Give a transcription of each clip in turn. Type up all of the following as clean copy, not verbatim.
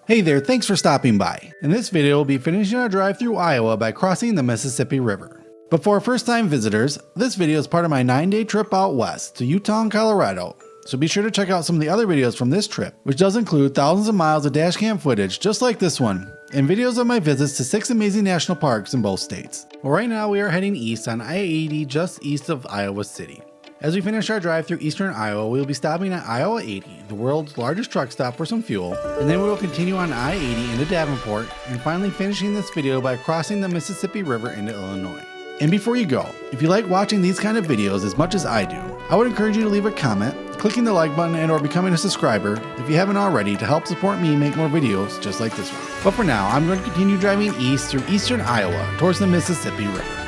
Hey there, thanks for stopping by. In this video, we'll be finishing our drive through Iowa by crossing the Mississippi River. But for our first time visitors, this video is part of my 9-day trip out west to Utah and Colorado. So be sure to check out some of the other videos from this trip, which does include thousands of miles of dashcam footage just like this one, and videos of my visits to 6 amazing national parks in both states. Well, right now we are heading east on I-80 just east of Iowa City. As we finish our drive through eastern Iowa, we will be stopping at I-80, the world's largest truck stop, for some fuel, and then we will continue on I-80 into Davenport, and finally finishing this video by crossing the Mississippi River into Illinois. And before you go, if you like watching these kind of videos as much as I do, I would encourage you to leave a comment, clicking the like button, and or becoming a subscriber if you haven't already to help support me make more videos just like this one. But for now, I'm going to continue driving east through eastern Iowa towards the Mississippi River.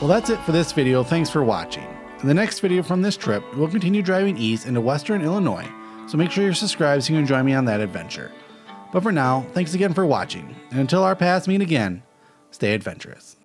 Well, that's it for this video. Thanks for watching. In the next video from this trip, we'll continue driving east into western Illinois, so make sure you're subscribed so you can join me on that adventure. But for now, thanks again for watching, and until our paths meet again, stay adventurous.